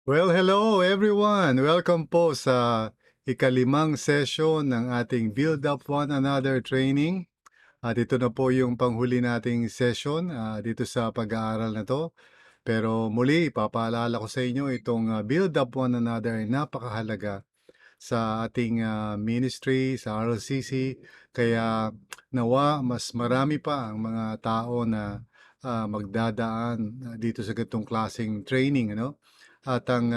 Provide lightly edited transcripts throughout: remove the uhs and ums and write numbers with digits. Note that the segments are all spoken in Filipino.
Well, hello everyone! Welcome po sa ikalimang session ng ating Build Up One Another training. At ito na po yung panghuli nating session dito sa pag-aaral na to. Pero muli, ipapaalala ko sa inyo itong Build Up One Another ay napakahalaga sa ating ministry, sa RLCC. Kaya nawa, mas marami pa ang mga tao na magdadaan dito sa ganitong klaseng training, ano? At ang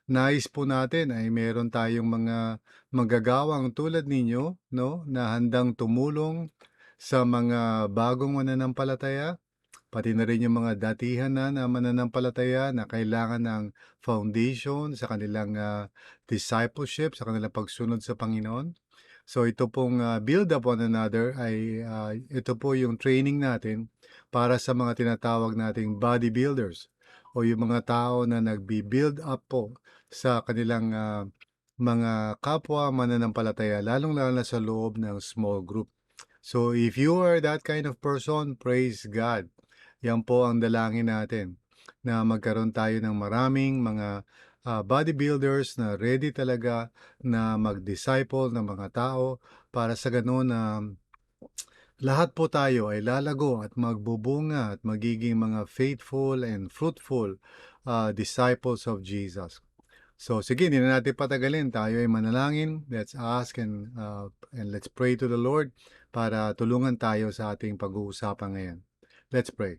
nais po natin ay meron tayong mga magagawang tulad ninyo, no, na handang tumulong sa mga bagong mananampalataya, pati na rin yung mga datihan na mananampalataya na kailangan ng foundation sa kanilang discipleship, sa kanilang pagsunod sa Panginoon. So ito pong build up one another ay ito po yung training natin para sa mga tinatawag nating bodybuilders o yung mga tao na nagbi-build up po sa kanilang mga kapwa mananampalataya, lalong-lalo na sa loob ng small group. So if you are that kind of person, praise God. Yan po ang dalangin natin na magkaroon tayo ng maraming mga bodybuilders na ready talaga na mag-disciple ng mga tao para sa ganoon na lahat po tayo ay lalago at magbubunga at magiging mga faithful and fruitful disciples of Jesus. So sige, hindi na natin patagalin. Tayo ay manalangin. Let's ask and let's pray to the Lord para tulungan tayo sa ating pag-uusapan ngayon. Let's pray.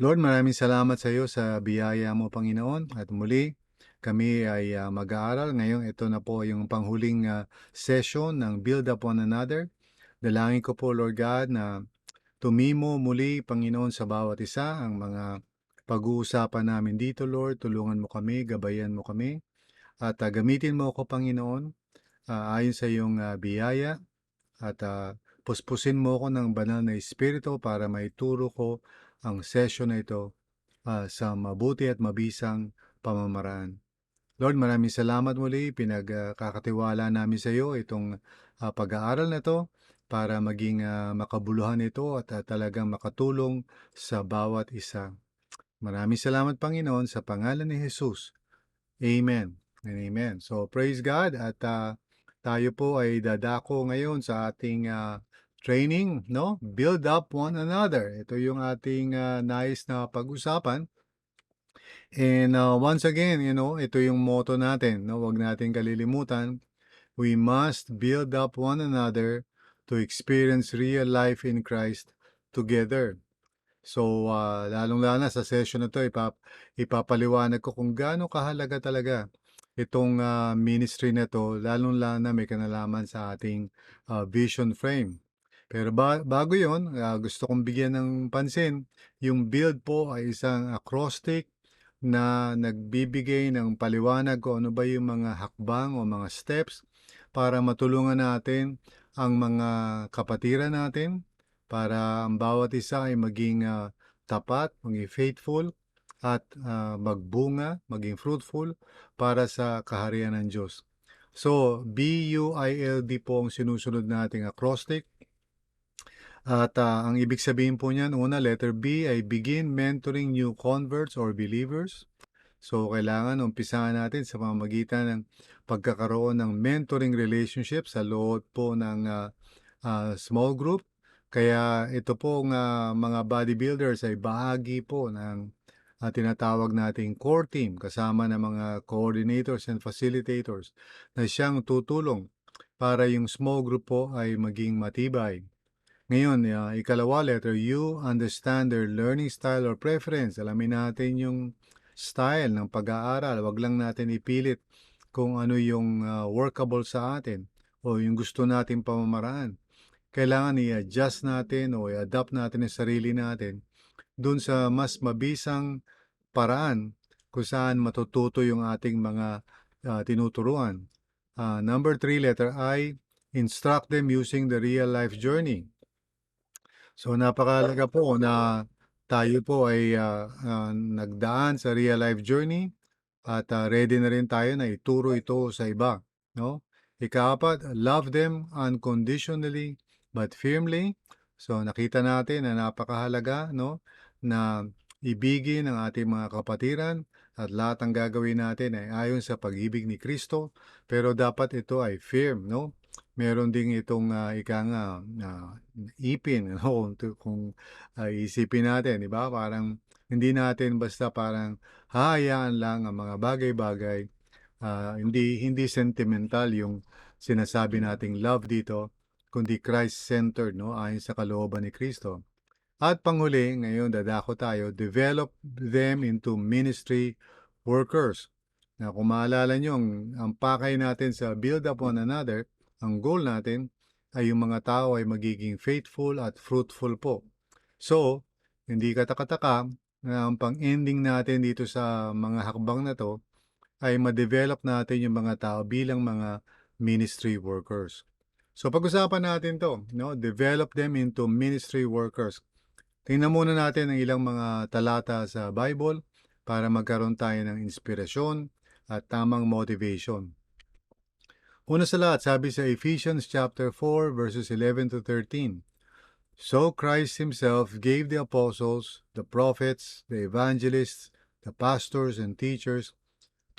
Lord, maraming salamat sa iyo sa biyaya mo, Panginoon. At muli, kami ay mag-aaral. Ngayon, ito na po yung panghuling session ng Build Up One Another. Dalangin ko po, Lord God, na tumimo muli, Panginoon, sa bawat isa ang mga pag-uusapan namin dito, Lord. Tulungan mo kami, gabayan mo kami. At gamitin mo ako, Panginoon, ayon sa iyong biyaya. At puspusin mo ako ng banal na espiritu para maituro ko ang session na ito sa mabuti at mabisang pamamaraan. Lord, maraming salamat muli. Pinagkakatiwala namin sa iyo itong pag-aaral na ito para maging makabuluhan ito at talagang makatulong sa bawat isa. Maraming salamat, Panginoon, sa pangalan ni Jesus. Amen and amen. So, praise God at tayo po ay dadako ngayon sa ating training, no? Build up one another. Ito yung ating nais na pag-usapan. And once again, ito yung motto natin, no? Huwag natin kalilimutan. We must build up one another to experience real life in Christ together. So, lalong-lalo na sa session na 'to ipapaliwanag ko kung gaano kahalaga talaga itong ministry na 'to, lalong-lalo na may kinalaman sa ating vision frame. Pero bago 'yon, gusto kong bigyan ng pansin, yung build po ay isang acrostic na nagbibigay ng paliwanag kung ano ba yung mga hakbang o mga steps para matulungan natin ang mga kapatiran natin para ang bawat isa ay maging tapat, maging faithful at magbunga, maging fruitful para sa kaharian ng Diyos. So, BUILD po ang sinusunod nating acrostic. At ang ibig sabihin po niyan, una, letter B ay begin mentoring new converts or believers. So, kailangan umpisahan natin sa pamamagitan ng pagkakaroon ng mentoring relationship sa loob po ng small group. Kaya ito po mga bodybuilders ay bahagi po ng tinatawag nating core team kasama ng mga coordinators and facilitators na siyang tutulong para yung small group po ay maging matibay. Ngayon, ikalawa, letter U, understand their learning style or preference. Alamin natin yung style ng pag-aaral. Wag lang natin ipilit kung ano yung workable sa atin o yung gusto nating pamamaraan. Kailangan i-adjust natin o i-adapt natin yung sarili natin dun sa mas mabisang paraan kung saan matututo yung ating mga tinuturuan. Number 3, letter I, instruct them using the real life journey. So napakahalaga po na tayo po ay nagdaan sa real life journey at ready na rin tayo na ituro ito sa iba, no? Ikaapat, love them unconditionally but firmly. So nakita natin na napakahalaga, no, na ibigin ang ating mga kapatiran at lahat ng gagawin natin ay ayon sa pag-ibig ni Kristo. Pero dapat ito ay firm, no? Meron ding itong ika nga ipin, no? Kung isipin natin, di ba? Parang hindi natin basta parang hahayaan lang ang mga bagay-bagay. Hindi sentimental yung sinasabi nating love dito, kundi Christ-centered, no? Ayon sa kalooban ni Kristo. At panghuli, ngayon dadako tayo, develop them into ministry workers. Na kung maalala nyo, ang pakay natin sa build up one another, ang goal natin ay yung mga tao ay magiging faithful at fruitful po. So, hindi katakataka na ang pang-ending natin dito sa mga hakbang na to ay ma-develop natin yung mga tao bilang mga ministry workers. So, pag-usapan natin to, no? Develop them into ministry workers. Tingnan muna natin ang ilang mga talata sa Bible para magkaroon tayo ng inspirasyon at tamang motivation. Una sa lahat, sabi sa Ephesians chapter 4 verses 11 to 13. So Christ himself gave the apostles, the prophets, the evangelists, the pastors and teachers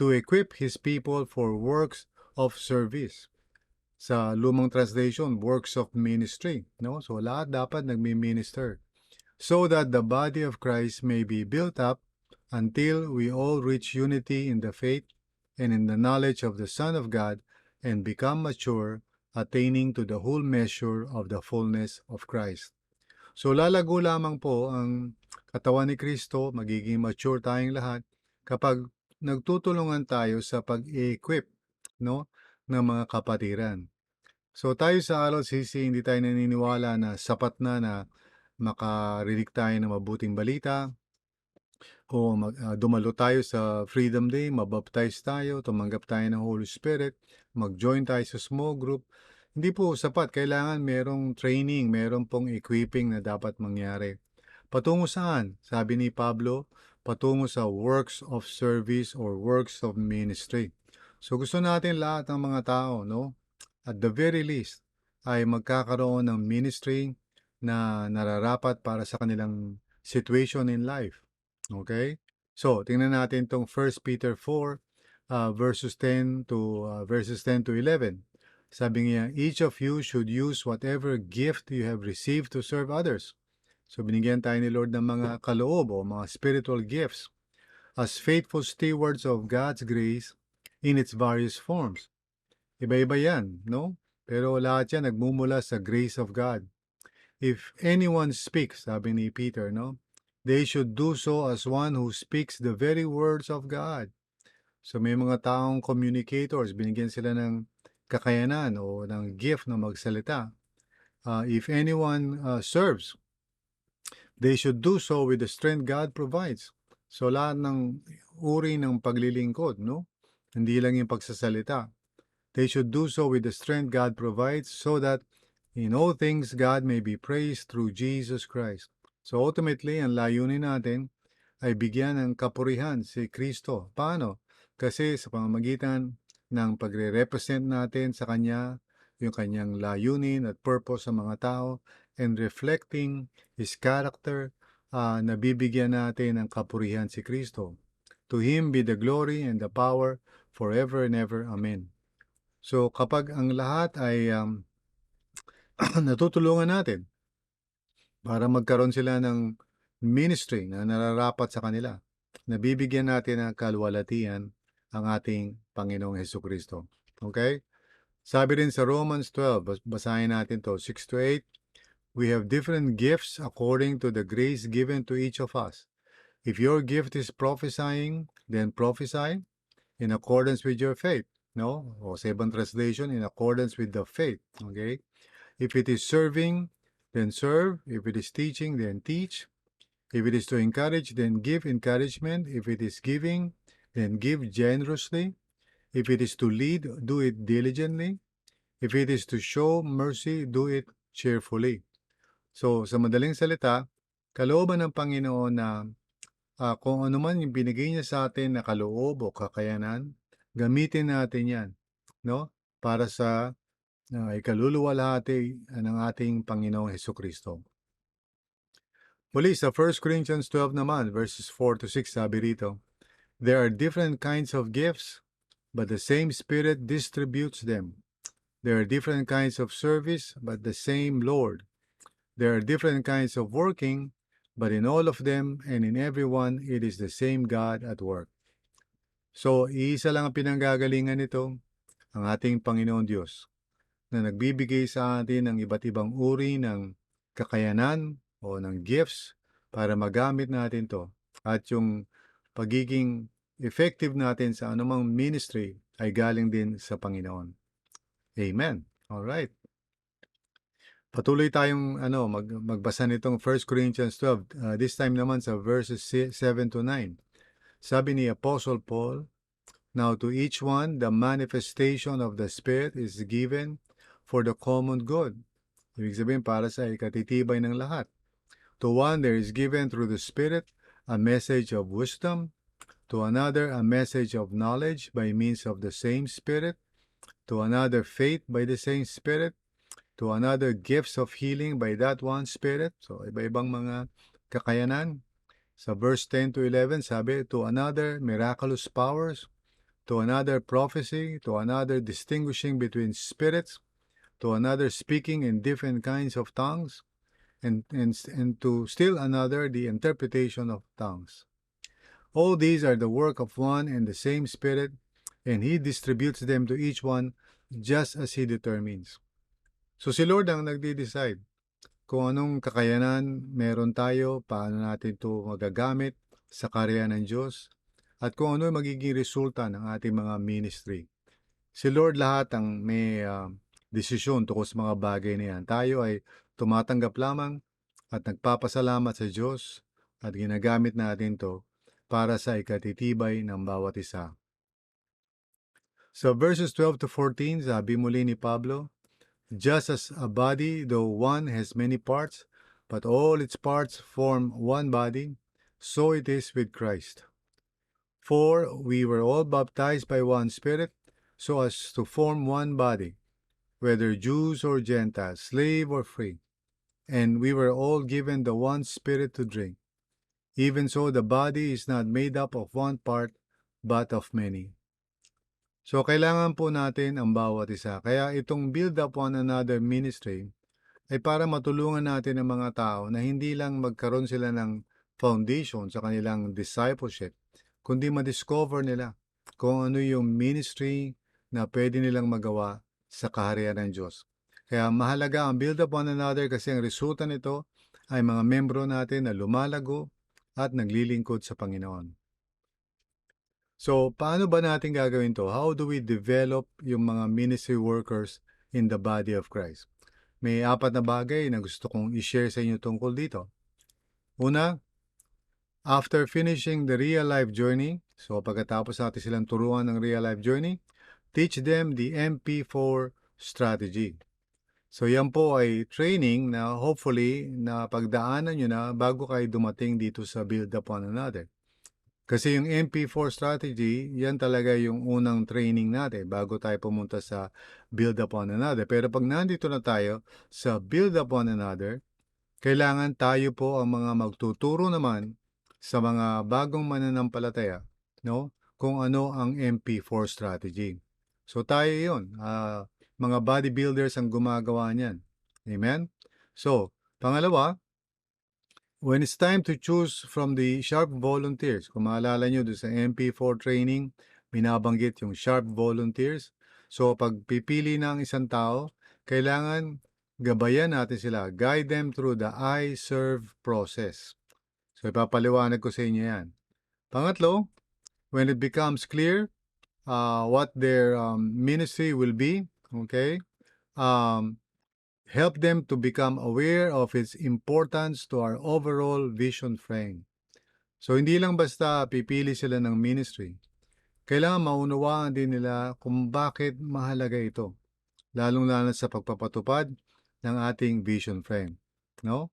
to equip his people for works of service. Sa lumang translation, works of ministry, no? So lahat dapat nagmi-minister. So that the body of Christ may be built up until we all reach unity in the faith and in the knowledge of the Son of God and become mature, attaining to the whole measure of the fullness of Christ. So lalago lamang po ang katawan ni Kristo, magiging mature tayong lahat kapag nagtutulungan tayo sa pag-equip, no, ng mga kapatiran. So tayo sa RLCC, hindi tayo naniniwala na sapat na makarinig tayo ng mabuting balita o dumalo tayo sa Freedom Day, mabaptize tayo, tumanggap tayo ng Holy Spirit, mag-join tayo sa small group. Hindi po sapat. Kailangan merong training, merong pong equipping na dapat mangyari. Patungo saan? Sabi ni Pablo, patungo sa works of service or works of ministry. So gusto natin lahat ng mga tao, no? At the very least, ay magkakaroon ng ministry na nararapat para sa kanilang situation in life. Okay? So, tingnan natin itong 1 Peter 4, verses 10 to 11. Sabi niya, each of you should use whatever gift you have received to serve others. So, binigyan tayo ni Lord ng mga kaloob o mga spiritual gifts as faithful stewards of God's grace in its various forms. Iba-iba yan, no? Pero lahat yan nagmumula sa grace of God. If anyone speaks, sabi ni Peter, no? They should do so as one who speaks the very words of God. So may mga taong communicators, binigyan sila ng kakayanan o ng gift na magsalita. If anyone serves, they should do so with the strength God provides. So lahat ng uri ng paglilingkod, no? Hindi lang yung pagsasalita. They should do so with the strength God provides so that in all things God may be praised through Jesus Christ. So ultimately, ang layunin natin ay bigyan ng kapurihan si Kristo. Paano? Kasi sa pamamagitan ng pagre-represent natin sa Kanya, yung Kanyang layunin at purpose sa mga tao, and reflecting His character, nabibigyan natin ng kapurihan si Kristo. To Him be the glory and the power forever and ever. Amen. So kapag ang lahat ay natutulungan natin para magkaroon sila ng ministry na nararapat sa kanila, nabibigyan natin ng kalwalatian ang ating Panginoong Hesukristo. Okay? Sabi rin sa Romans 12, basahin natin to 6 to 8, we have different gifts according to the grace given to each of us. If your gift is prophesying, then prophesy in accordance with your faith. No? O sa ibang translation, in accordance with the faith. Okay? If it is serving, then serve. If it is teaching, then teach. If it is to encourage, then give encouragement. If it is giving, then give generously. If it is to lead, do it diligently. If it is to show mercy, do it cheerfully. So, sa madaling salita, kalooban ng Panginoon na kung ano man yung binigay niya sa atin na kaloob o kakayanan, gamitin natin yan, no? Para sa ikaluluwalhati ng ating Panginoong Hesukristo. Muli sa 1 Corinthians 12 naman, verses 4 to 6, sabi rito, there are different kinds of gifts, but the same Spirit distributes them. There are different kinds of service, but the same Lord. There are different kinds of working, but in all of them and in everyone, it is the same God at work. So, iisa lang ang pinanggagalingan nito, ang ating Panginoon Diyos, na nagbibigay sa atin ng iba't ibang uri ng kakayanan o ng gifts para magamit natin to. At yung pagiging effective natin sa anumang ministry ay galing din sa Panginoon. Amen. All right. Patuloy tayong magbasa nitong 1 Corinthians 12. This time naman sa verses 7 to 9. Sabi ni Apostle Paul, now to each one, the manifestation of the Spirit is given for the common good. Ibig sabihin, para sa ikatitibay ng lahat. To one, there is given through the Spirit a message of wisdom. To another, a message of knowledge by means of the same Spirit. To another, faith by the same Spirit. To another, gifts of healing by that one Spirit. So, iba-ibang mga kakayanan. Sa verse 10 to 11, sabi, to another, miraculous powers. To another, prophecy. To another, distinguishing between spirits. To another, speaking in different kinds of tongues. And to still another, the interpretation of tongues. All these are the work of one and the same Spirit, and He distributes them to each one just as He determines. So si Lord ang nagde-decide kung anong kakayanan meron tayo, paano natin ito magagamit sa karya ng Diyos, at kung ano yung magiging resulta ng ating mga ministry. Si Lord lahat ang may desisyon tungkol sa mga bagay na yan. Tayo ay tumatanggap lamang at nagpapasalamat sa Diyos at ginagamit natin to para sa ikatitibay ng bawat isa. So verses 12 to 14, sabi muli ni Pablo, just as a body, though one has many parts, but all its parts form one body, so it is with Christ. For we were all baptized by one Spirit, so as to form one body, whether Jews or Gentiles, slave or free, and we were all given the one Spirit to drink. Even so, the body is not made up of one part, but of many. So, kailangan po natin ang bawat isa. Kaya itong build up one another ministry ay para matulungan natin ang mga tao na hindi lang magkaroon sila ng foundation sa kanilang discipleship, kundi ma-discover nila kung ano yung ministry na pwede nilang magawa sa kaharian ng Diyos. Kaya mahalaga ang build up one another kasi ang resulta nito ay mga membro natin na lumalago at naglilingkod sa Panginoon. So, paano ba natin gagawin to? How do we develop yung mga ministry workers in the body of Christ? May 4 na bagay na gusto kong i-share sa inyo tungkol dito. Una, after finishing the real life journey, so pagkatapos natin silang turuan ng real life journey, teach them the MP4 strategy. So yan po ay training na hopefully na pagdaanan nyo na bago kayo dumating dito sa Build Up One Another. Kasi yung MP4 strategy, yan talaga yung unang training natin bago tayo pumunta sa Build Up One Another. Pero pag nandito na tayo sa Build Up One Another, kailangan tayo po ang mga magtuturo naman sa mga bagong mananampalataya, no? Kung ano ang MP4 strategy. So tayo yun, mga bodybuilders ang gumagawa niyan. Amen? So, pangalawa, when it's time to choose from the sharp volunteers, kung maalala nyo doon sa MP4 training, binabanggit yung sharp volunteers. So, pag pipili na ang isang tao, kailangan gabayan natin sila. Guide them through the I serve process. So, ipapaliwanag ko sa inyo yan. Pangatlo, when it becomes clear what their ministry will be, okay, help them to become aware of its importance to our overall vision frame. So, hindi lang basta pipili sila ng ministry. Kailangan maunawaan din nila kung bakit mahalaga ito, lalong-lalo sa pagpapatupad ng ating vision frame. No?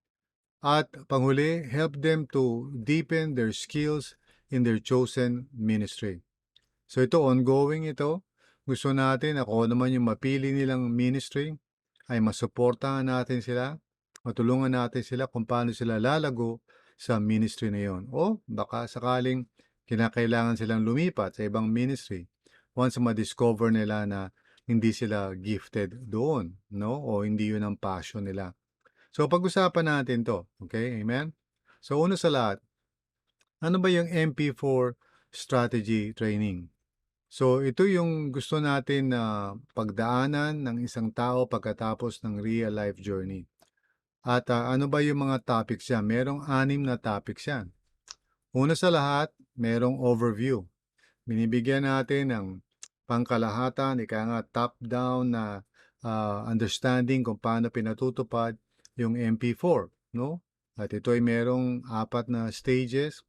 At panghuli, help them to deepen their skills in their chosen ministry. So, ito, ongoing ito. Gusto natin na kung naman yung mapili nilang ministry, ay masuportahan natin sila, matulungan natin sila kung paano sila lalago sa ministry na yon. O baka sakaling kinakailangan silang lumipat sa ibang ministry once ma-discover nila na hindi sila gifted doon, no? O hindi yun ang passion nila. So pag-usapan natin 'to, okay? Amen? So una sa lahat, ano ba yung MP4 strategy training? So ito yung gusto natin na pagdaanan ng isang tao pagkatapos ng real life journey. At ano ba yung mga topics yan? Merong 6 na topics yan. Una sa lahat, merong overview. Binibigyan natin ng pangkalahatan, ika nga top-down na understanding kung paano pinatutupad yung MP4, no? At ito ay merong 4 na stages,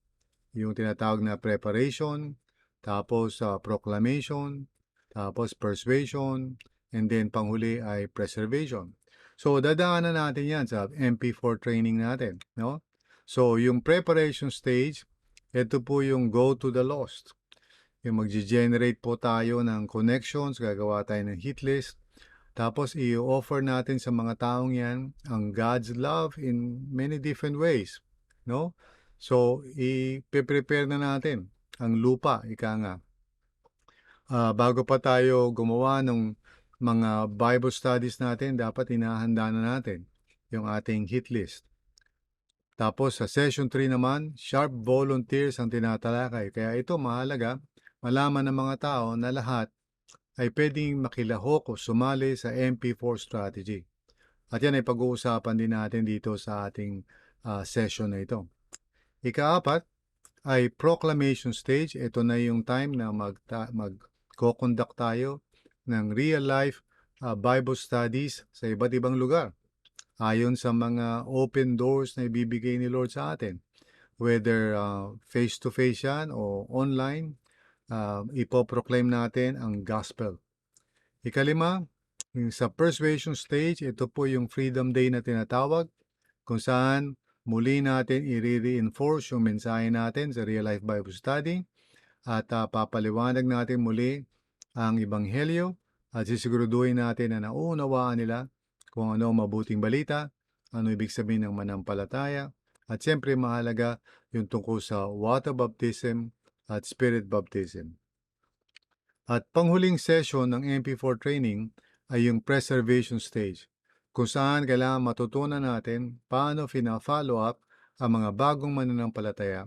yung tinatawag na preparation, tapos proclamation, tapos persuasion, and then panghuli ay preservation. So dadaanan natin 'yan sa MP4 training natin, no? So yung preparation stage, ito po yung go to the lost. Yung magge-generate po tayo ng connections, gagawa tayo ng hit list, tapos i-offer natin sa mga taong 'yan ang God's love in many different ways, no? So i-prepare na natin ang lupa, ika nga. Bago pa tayo gumawa ng mga Bible studies natin, dapat inahanda na natin yung ating hit list. Tapos sa session 3 naman, sharp volunteers ang tinatalakay. Kaya ito mahalaga, malaman ng mga tao na lahat ay pwedeng makilahok o sumali sa MP4 strategy. At yan ay pag-uusapan din natin dito sa ating session na ito. Ikaapat ay proclamation stage. Ito na yung time na mag-conduct tayo ng real life Bible studies sa iba't ibang lugar. Ayon sa mga open doors na ibibigay ni Lord sa atin. Whether face-to-face yan o online, ipoproclaim natin ang gospel. Ikalima, sa persuasion stage, ito po yung Freedom Day na tinatawag, kung saan muli natin i-reinforce yung mensahe natin sa Real Life Bible Study at papaliwanag natin muli ang Ebanghelyo at sisiguraduhin natin na nauunawaan nila kung ano ang mabuting balita, ano ibig sabihin ng manampalataya, at siyempre mahalaga yung tungkol sa water baptism at spirit baptism. At panghuling session ng MP4 training ay yung preservation stage, kung saan kailangan matutunan natin paano fina-follow up ang mga bagong mananampalataya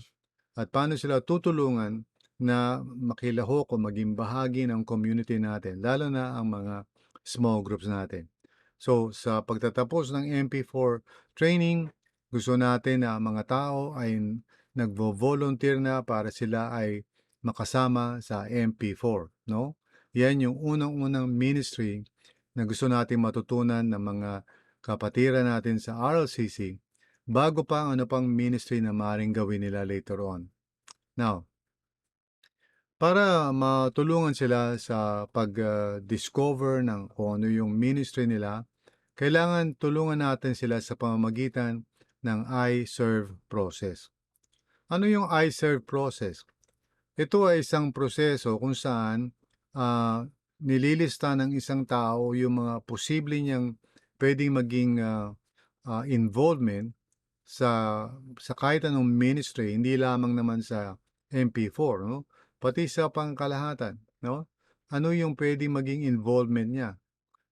at paano sila tutulungan na makilahok o maging bahagi ng community natin, lalo na ang mga small groups natin. So, sa pagtatapos ng MP4 training, gusto natin na mga tao ay nagvo-volunteer na para sila ay makasama sa MP4, no? Yan yung unang-unang ministry na gusto natin matutunan ng mga kapatiran natin sa RLCC bago pa ang ano pang ministry na maaaring gawin nila later on. Now, para matulungan sila sa pag-discover ng kung ano yung ministry nila, kailangan tulungan natin sila sa pamamagitan ng I-serve process. Ano yung I-serve process? Ito ay isang proseso kung saan nililista ng isang tao yung mga posible niyang pwedeng maging involvement sa kahit anong ministry, hindi lamang naman sa MP4, no? Pati sa pangkalahatan, no? Ano yung pwedeng maging involvement niya?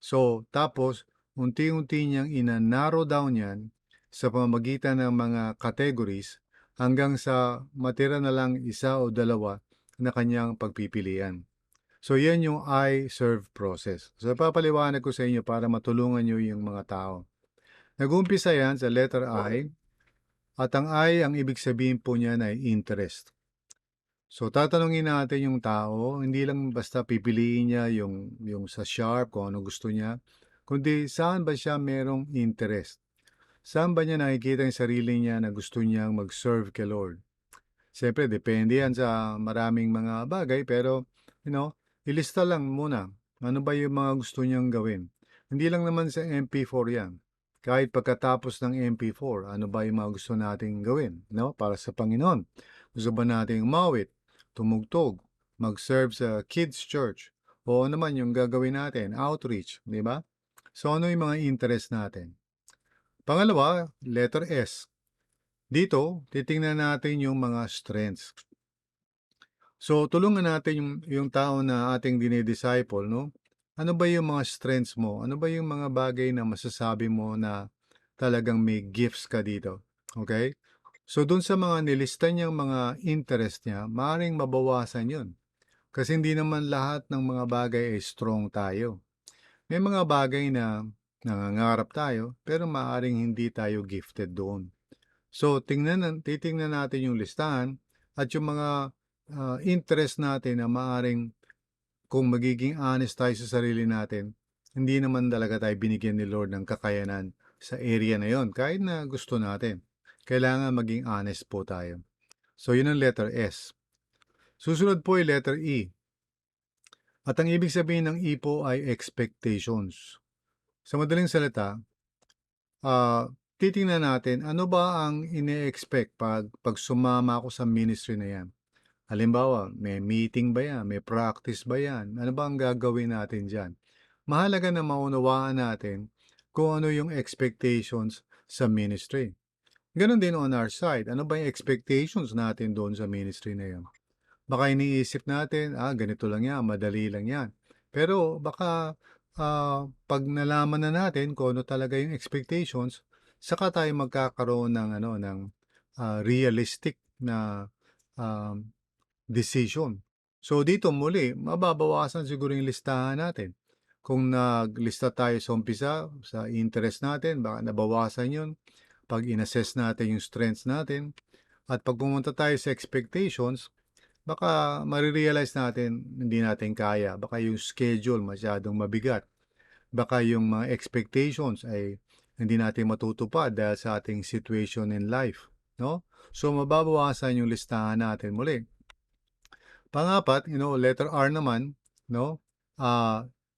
So, tapos unti-unti niyang ina-narrow down 'yan sa pamamagitan ng mga categories hanggang sa matira na lang 1 o 2 na kanyang pagpipilian. So, 'yan yung I-serve process. So, papaliwanag ko sa inyo para matulungan niyo yung mga tao. Nag-uumpisa 'yan sa letter I, at ang I, ang ibig sabihin po niyan ay interest. So, tatanungin natin yung tao, hindi lang basta pipiliin niya yung sa sharp kung ano gusto niya, kundi saan ba siya merong interest. Saan ba niya nakikita yung sarili niya na gusto niyang mag-serve kay Lord? Siyempre, depende yan sa maraming mga bagay, pero, ilista lang muna. Ano ba yung mga gusto niyang gawin? Hindi lang naman sa MP4 yan. Kahit pagkatapos ng MP4, ano ba yung mga gusto nating gawin, para sa Panginoon? Gusto ba nating umawit, tumugtog, mag-serve sa kids church, o ano naman yung gagawin natin, outreach, di ba? So, ano yung mga interest natin? Pangalawa, letter S. Dito, titingnan natin yung mga strengths. So, tulungan natin yung tao na ating dine-disciple, 'no? Ano ba yung mga strengths mo? Ano ba yung mga bagay na masasabi mo na talagang may gifts ka dito, okay? So, dun sa mga nilista niyang mga interest niya, maaaring mabawasan yun. Kasi hindi naman lahat ng mga bagay ay strong tayo. May mga bagay na nangangarap tayo, pero maaaring hindi tayo gifted doon. So, titingnan natin yung listahan at yung mga interest natin na maaring kung magiging honest tayo sa sarili natin, hindi naman talaga tayo binigyan ni Lord ng kakayanan sa area na yon kahit na gusto natin. Kailangan maging honest po tayo. So, yun ang letter S. Susunod po ay letter E. At ang ibig sabihin ng E po ay expectations. Sa madaling salita, titingnan natin ano ba ang ine-expect pag sumama ako sa ministry na yan. Halimbawa, may meeting ba yan? May practice ba yan? Ano ba ang gagawin natin dyan? Mahalaga na maunawaan natin kung ano yung expectations sa ministry. Ganon din on our side. Ano ba yung expectations natin doon sa ministry na yan? Baka iniisip natin, ganito lang yan, madali lang yan. Pero baka pag nalaman na natin kung ano talaga yung expectations, saka tayo magkakaroon ng realistic na um, decision. So dito muli, mababawasan siguro yung listahan natin. Kung naglista tayo sa umpisa, sa interest natin, baka nabawasan yun. Pag inassess natin yung strengths natin, at pag pumunta tayo sa expectations, baka marirealize natin hindi natin kaya. Baka yung schedule masyadong mabigat. Baka yung mga expectations ay hindi natin matutupad dahil sa ating situation in life. No? So mababawasan yung listahan natin muli. Pangapat, letter R naman, no?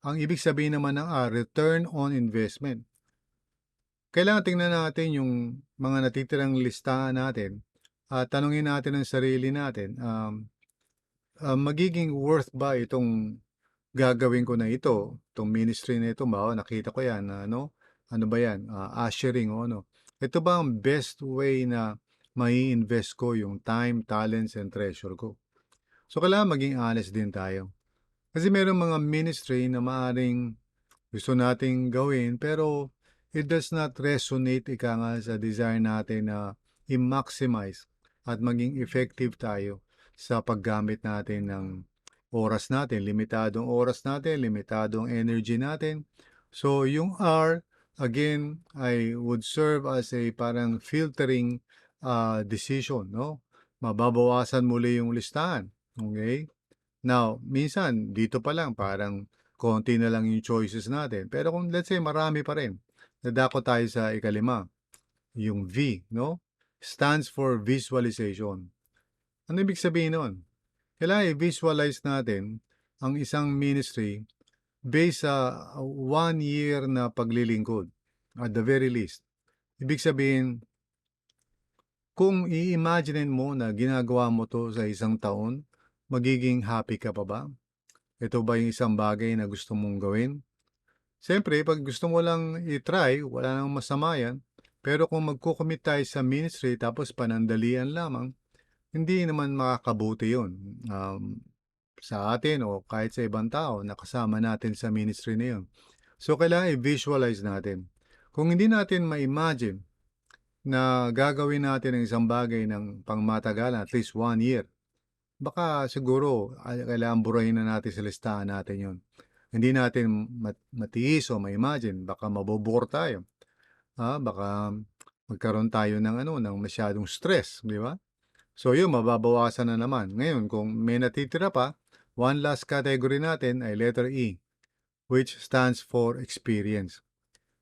Ang ibig sabihin naman ng R, return on investment. Kailangan tingnan natin yung mga natitirang listahan natin at tanungin natin ang sarili natin, magiging worth ba itong gagawin ko na ito, itong ministry na ito, ba, nakita ko yan, ano ba yan, ushering o ano. Ito ba ang best way na mai-invest ko yung time, talents, and treasure ko? So, kailangan maging honest din tayo. Kasi merong mga ministry na maaring gusto nating gawin pero it does not resonate ika nga sa desire natin na i-maximize at maging effective tayo sa paggamit natin ng oras natin, limitadong oras natin, limitadong energy natin. So yung R, again, I would serve as a parang filtering decision, no? Mababawasan muli yung listahan. Okay? Now, minsan dito pa lang parang konti na lang yung choices natin. Pero kung let's say marami pa rin, dadako tayo sa ikalima, yung V, no? Stands for visualization. Ano ibig sabihin nun? Kailangan i-visualize natin ang isang ministry based sa 1 year na paglilingkod. At the very least. Ibig sabihin, kung i-imagine mo na ginagawa mo to sa isang taon, magiging happy ka pa ba? Ito ba yung isang bagay na gusto mong gawin? Siyempre, pag gusto mo lang i-try, wala nang masama yan. Pero kung magko-commit tayo sa ministry tapos panandalian lamang, hindi naman makakabuti yun sa atin o kahit sa ibang tao na kasama natin sa ministry na yun. So, kailangan i-visualize natin. Kung hindi natin ma-imagine na gagawin natin ang isang bagay ng pangmatagalan, at least 1 year, baka siguro kailangan burahin na natin sa listahan natin yun. Hindi natin matiis o ma-imagine, baka mabobore tayo. Baka magkaroon tayo ng ng masyadong stress, di ba? So yun, mababawasan na naman. Ngayon, kung may natitira pa, one last category natin ay letter E, which stands for experience.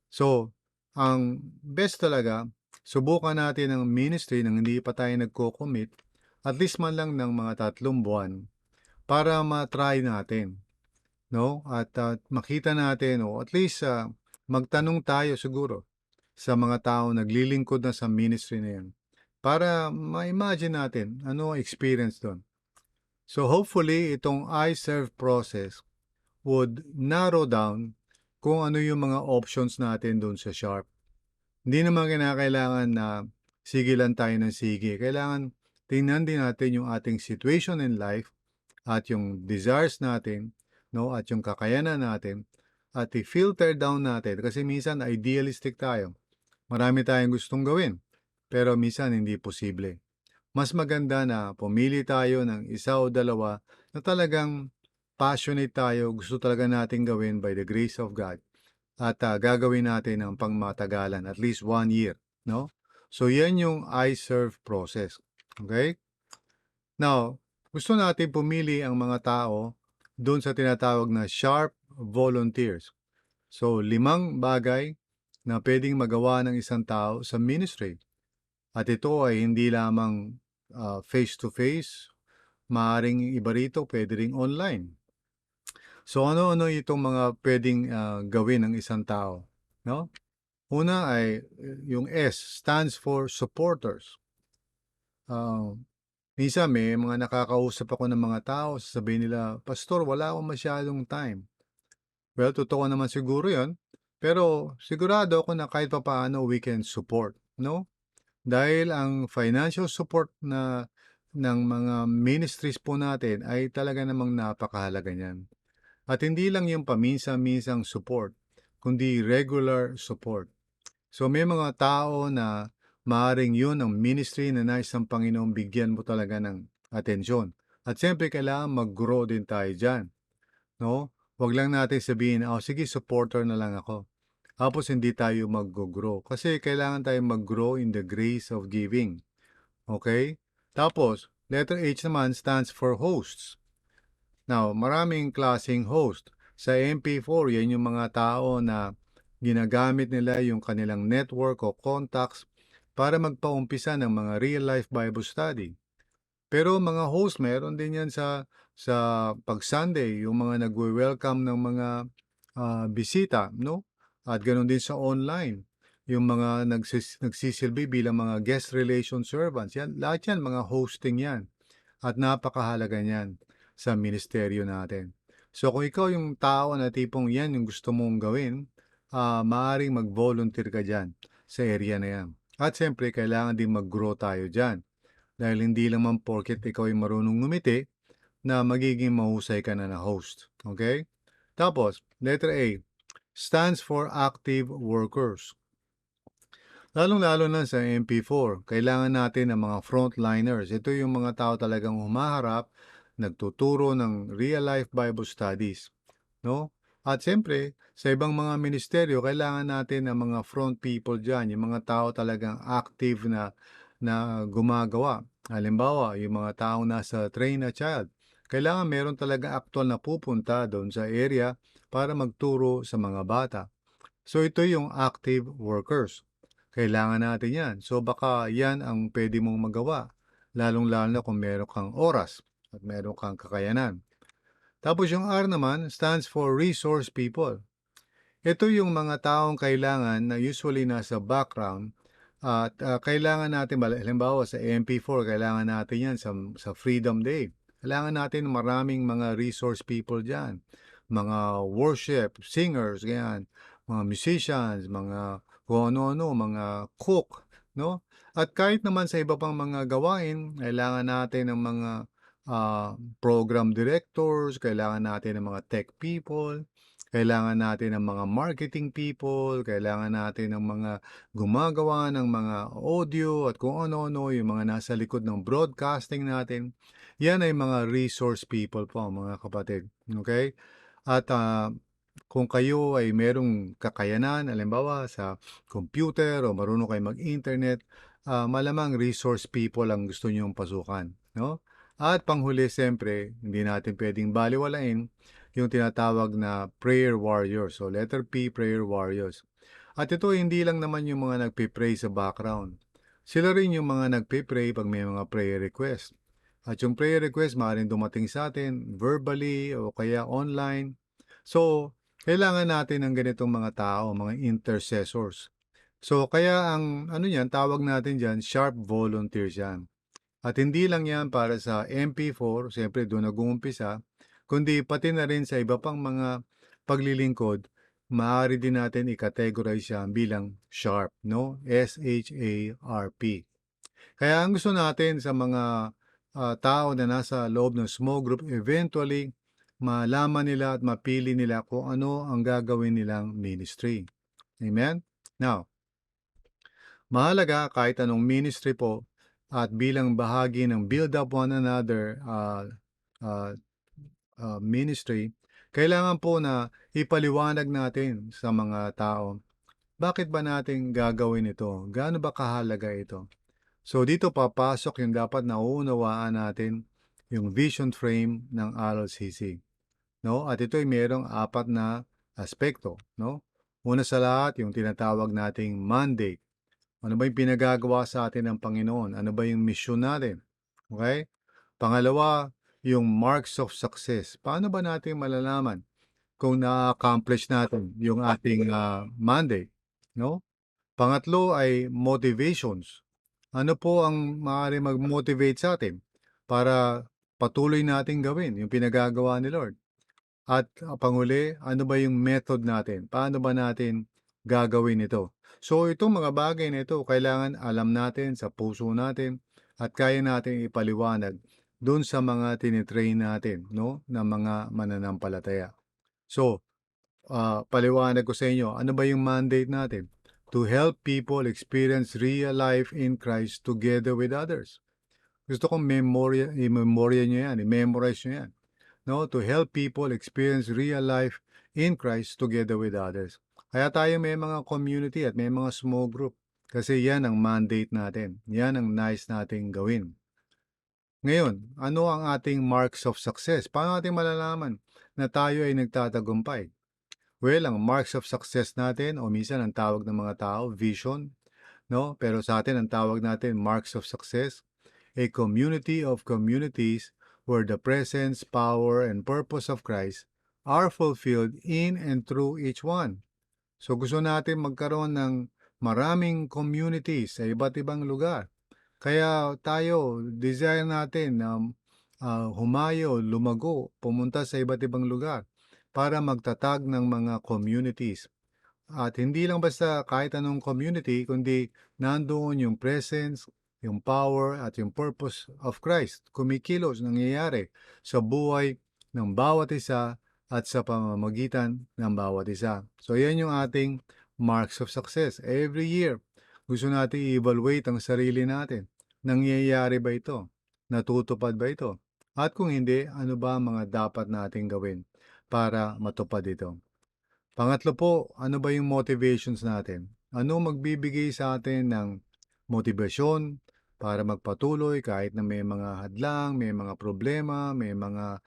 So, ang best talaga, subukan natin ang ministry nang hindi pa tayo nagko-commit, at least man lang ng mga 3 buwan, para ma-try natin, no? At makita natin o at least magtanong tayo siguro sa mga tao naglilingkod na sa ministry na yan para ma-imagine natin ano ang experience doon. So hopefully itong I serve process would narrow down kung ano yung mga options natin doon sa Sharp. Hindi naman kinakailangan na sige lang tayo ng sige. Kailangan tingnan din natin yung ating situation in life at yung desires natin, no, at yung kakayanan natin at i-filter down natin kasi minsan idealistic tayo. Marami tayong gustong gawin, pero minsan hindi posible. Mas maganda na pumili tayo ng isa o dalawa na talagang passionate tayo, gusto talaga natin gawin by the grace of God at gagawin natin ng pangmatagalan, at least 1 year, no? So, yan yung I serve process. Okay? Now, gusto natin pumili ang mga tao doon sa tinatawag na sharp volunteers. So, 5 bagay na pwedeng magawa ng isang tao sa ministry. At ito ay hindi lamang face-to-face, maaaring iba rito, pwede ring online. So, ano-ano itong mga pwedeng gawin ng isang tao? No? Una ay yung S stands for supporters. Minsan may mga nakakausap ako ng mga tao, sasabihin nila, "Pastor, wala akong masyadong time." Well, totoo naman siguro 'yon, pero sigurado ako na kahit papaano we can support, no? Dahil ang financial support na ng mga ministries po natin ay talaga namang napakahalaga niyan. At hindi lang yung paminsan-minsang support, kundi regular support. So may mga tao na maaaring yun ang ministry na nais ng Panginoong bigyan mo talaga ng atensyon. At siyempre kailangan mag-grow din tayo dyan, no? Huwag lang natin sabihin, "Oh, sige, supporter na lang ako." Tapos hindi tayo mag-grow. Kasi kailangan tayo mag-grow in the grace of giving. Okay? Tapos, letter H naman stands for hosts. Now, maraming klaseng host. Sa MP4, yan yung mga tao na ginagamit nila yung kanilang network o contacts para magpaumpisa ng mga real-life Bible study. Pero mga host, meron din yan sa pag-Sunday, yung mga nagwe-welcome ng mga bisita, no? At ganoon din sa online, yung mga nagsisilbi bilang mga guest relation servants. Yan, lahat yan, mga hosting yan. At napakahalaga niyan sa ministeryo natin. So kung ikaw yung tao na tipong yan yung gusto mong gawin, maaaring mag-volunteer ka dyan sa area na yan. At siyempre, kailangan din mag-grow tayo dyan. Dahil hindi lang man porket ikaw ay marunong ngumiti, na magiging mahusay ka na host. Okay? Tapos, letter A, stands for active workers. Lalong-lalo na sa MP4, kailangan natin ng mga frontliners. Ito yung mga tao talagang humaharap, nagtuturo ng real-life Bible studies. No? At siyempre, sa ibang mga ministeryo, kailangan natin ng mga front people dyan, yung mga tao talagang active na gumagawa. Halimbawa, yung mga taong nasa train a child, kailangan meron talaga actual na pupunta doon sa area para magturo sa mga bata. So ito yung active workers. Kailangan natin yan. So baka yan ang pwede mong magawa, lalong-lalo na kung meron kang oras at meron kang kakayanan. Tapos yung R naman stands for resource people. Ito yung mga taong kailangan na usually nasa background at kailangan natin, halimbawa sa MP4, kailangan natin yan sa Freedom Day. Kailangan natin maraming mga resource people dyan. Mga worship, singers, ganyan, mga musicians, mga kung ano-ano, mga cook, no? At kahit naman sa iba pang mga gawain, kailangan natin ng mga program directors, kailangan natin ng mga tech people, kailangan natin ng mga marketing people, kailangan natin ng mga gumagawa ng mga audio at kung ano-ano, yung mga nasa likod ng broadcasting natin. Yan ay mga resource people po, mga kapatid. Okay? At kung kayo ay merong kakayanan, halimbawa sa computer o marunong kayo mag-internet, malamang resource people ang gusto niyong pasukan. No? At panghuli, siyempre, hindi natin pwedeng baliwalain yung tinatawag na prayer warriors. So, letter P, prayer warriors. At ito, hindi lang naman yung mga nagpe-pray sa background. Sila rin yung mga nagpe-pray pag may mga prayer request. At yung prayer request, maaaring dumating sa atin verbally o kaya online. So, kailangan natin ng ganitong mga tao, mga intercessors. So, kaya ang ano yan, tawag natin dyan, sharp volunteers yan. At hindi lang yan para sa MP4, siyempre doon nag-uumpisa, kundi pati na rin sa iba pang mga paglilingkod, maaari din natin i-categorize yan bilang sharp, no? S-H-A-R-P. Kaya ang gusto natin sa mga, tao na nasa loob ng small group, eventually malaman nila at mapili nila kung ano ang gagawin nilang ministry. Amen? Now, mahalaga kahit anong ministry po at bilang bahagi ng Build Up One Another uh, ministry, kailangan po na ipaliwanag natin sa mga tao, bakit ba natin gagawin ito? Gaano ba kahalaga ito? So dito papasok yung dapat nauunawaan natin yung vision frame ng RLCC, no? At ito ay mayroong apat na aspekto, no? Una sa lahat, yung tinatawag nating mandate. Ano ba yung pinagagawa sa atin ng Panginoon? Ano ba yung mission natin? Okay? Pangalawa, yung marks of success. Paano ba natin malalaman kung na-accomplish natin yung ating mandate, no? Pangatlo ay motivations. Ano po ang maaari mag-motivate sa atin para patuloy nating gawin yung pinagagawa ni Lord? At panghuli, ano ba yung method natin? Paano ba natin gagawin ito? So itong mga bagay na ito, kailangan alam natin sa puso natin at kaya natin ipaliwanag doon sa mga tinitrain natin, no, na mga mananampalataya. So, paliwanag ko sa inyo, ano ba yung mandate natin? To help people experience real life in Christ together with others. Gusto kong i-memorya nyo yan, i-memorize nyo yan. No? To help people experience real life in Christ together with others. Kaya tayo may mga community at may mga small group. Kasi yan ang mandate natin. Yan ang nice nating gawin. Ngayon, ano ang ating marks of success? Paano natin malalaman na tayo ay nagtatagumpay? Well, ang marks of success natin o minsan ang tawag ng mga tao, vision, no? Pero sa atin ang tawag natin marks of success, a community of communities where the presence, power, and purpose of Christ are fulfilled in and through each one. So gusto natin magkaroon ng maraming communities sa iba't ibang lugar. Kaya tayo, desire natin na humayo, lumago, pumunta sa iba't ibang lugar para magtatag ng mga communities. At hindi lang basta kahit anong community, kundi nandoon yung presence, yung power, at yung purpose of Christ. Kumikilos, nangyayari sa buhay ng bawat isa at sa pamamagitan ng bawat isa. So yan yung ating marks of success. Every year, gusto natin i-evaluate ang sarili natin. Nangyayari ba ito? Natutupad ba ito? At kung hindi, ano ba ang mga dapat nating gawin para matupad ito? Pangatlo po, ano ba yung motivations natin? Ano magbibigay sa atin ng motibasyon para magpatuloy kahit na may mga hadlang, may mga problema, may mga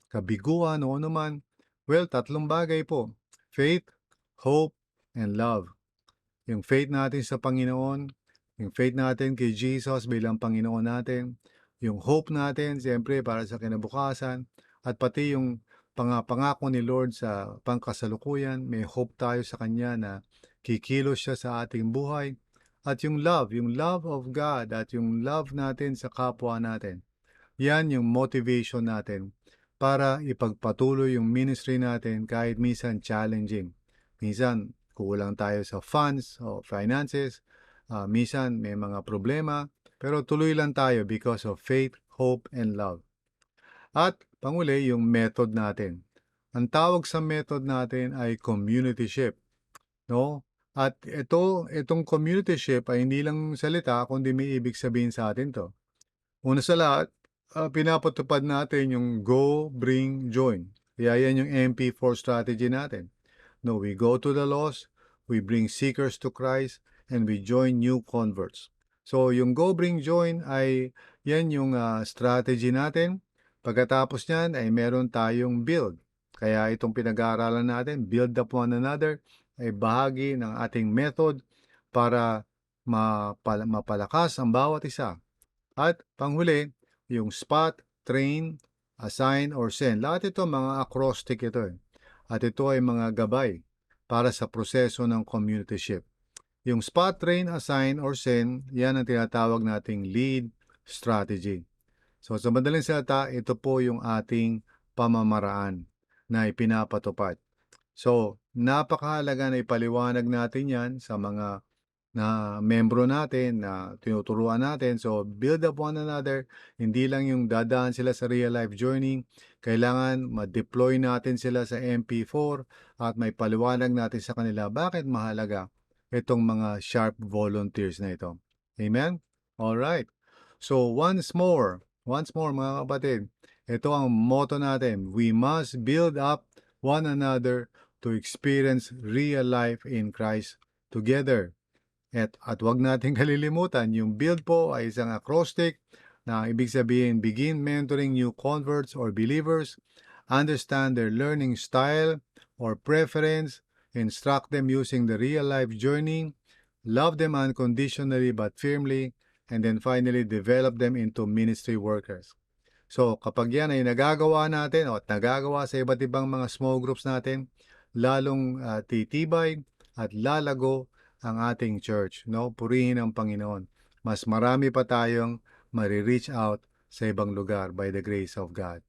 kabiguan o ano man? Well, tatlong bagay po. Faith, hope, and love. Yung faith natin sa Panginoon, yung faith natin kay Jesus bilang Panginoon natin, yung hope natin, siyempre, para sa kinabukasan, at pati yung pangako ni Lord sa pangkasalukuyan, may hope tayo sa Kanya na kikilos siya sa ating buhay. At yung love of God at yung love natin sa kapwa natin. Yan yung motivation natin para ipagpatuloy yung ministry natin kahit minsan challenging. Minsan kulang tayo sa funds o finances, minsan may mga problema, pero tuloy lang tayo because of faith, hope, and love. At panguli, yung method natin. Ang tawag sa method natin ay communityship, no? At itong communityship ay hindi lang salita kundi may ibig sabihin sa atin to. Una sa lahat, pinapatupad natin yung go, bring, join. Kaya yan yung MP4 strategy natin. No, we go to the lost, we bring seekers to Christ, and we join new converts. So, yung go, bring, join ay yan yung strategy natin. Pagkatapos niyan ay meron tayong build. Kaya itong pinag-aaralan natin, build up one another, ay bahagi ng ating method para mapalakas ang bawat isa. At panghuli, yung spot, train, assign, or send. Lahat ito mga acrostic ito eh. At ito ay mga gabay para sa proseso ng communityship. Yung spot, train, assign, or send, yan ang tinatawag nating lead strategy. So sa madaling salita, ito po yung ating pamamaraan na ipinapatupad. So, napakahalaga na ipaliwanag natin yan sa mga na membro natin na tinuturuan natin. So, build up one another. Hindi lang yung dadaan sila sa real life journey. Kailangan ma-deploy natin sila sa MP4 at may paliwanag natin sa kanila bakit mahalaga itong mga sharp volunteers na ito. Amen? Alright. So, once more mga kapatid, ito ang motto natin. We must build up one another to experience real life in Christ together. At wag nating kalilimutan, yung build po ay isang acrostic na ibig sabihin, begin mentoring new converts or believers, understand their learning style or preference, instruct them using the real life journey, love them unconditionally but firmly, and then finally develop them into ministry workers. So, kapag yan ay nagagawa natin o at nagagawa sa iba't ibang mga small groups natin, lalong titibay at lalago ang ating church. No? Purihin ang Panginoon. Mas marami pa tayong marireach out sa ibang lugar by the grace of God.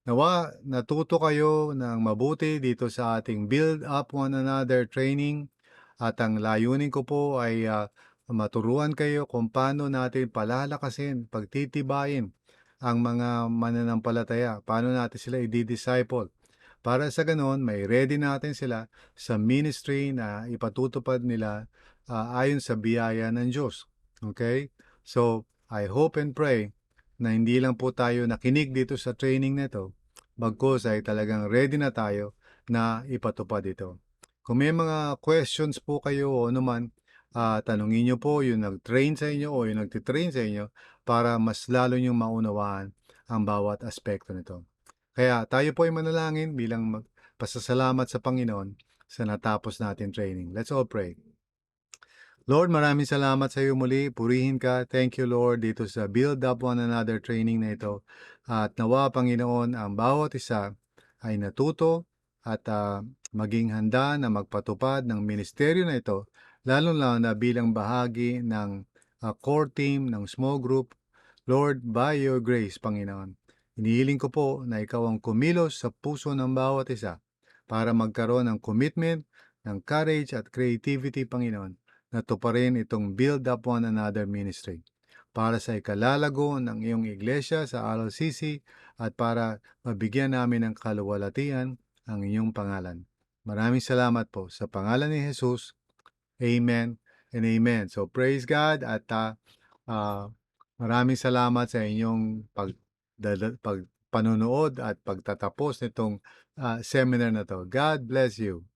Nawa, natuto kayo ng mabuti dito sa ating Build Up One Another training at ang layunin ko po ay maturuan kayo kung paano natin palalakasin, pagtitibayin ang mga mananampalataya, paano natin sila i-disciple. Para sa ganon, may ready natin sila sa ministry na ipatutupad nila ayon sa biyaya ng Diyos. Okay? So, I hope and pray na hindi lang po tayo nakinig dito sa training na ito, bagkus ay talagang ready na tayo na ipatupad ito. Kung may mga questions po kayo o anuman, tanungin nyo po yung nag-train sa inyo o yung nagtitrain sa inyo para mas lalo nyong maunawaan ang bawat aspekto nito. Kaya tayo po ay manalangin bilang pasasalamat sa Panginoon sa natapos natin training. Let's all pray. Lord, maraming salamat sa iyo muli. Purihin ka. Thank you, Lord, dito sa Build Up One Another training na ito. At nawa, Panginoon, ang bawat isa ay natuto at maging handa na magpatupad ng ministeryo na ito, lalo-lalo na bilang bahagi ng core team ng small group. Lord, by your grace, Panginoon, inihiling ko po na ikaw ang kumilos sa puso ng bawat isa para magkaroon ng commitment, ng courage at creativity, Panginoon, na tuparin itong Build Up One Another Ministry para sa ikalalago ng iyong iglesia sa RLCC at para mabigyan namin ng kaluwalhatian ang inyong pangalan. Maraming salamat po sa pangalan ni Jesus. Amen and amen. So praise God at maraming salamat sa inyong panonood at pagtatapos nitong seminar na to. God bless you.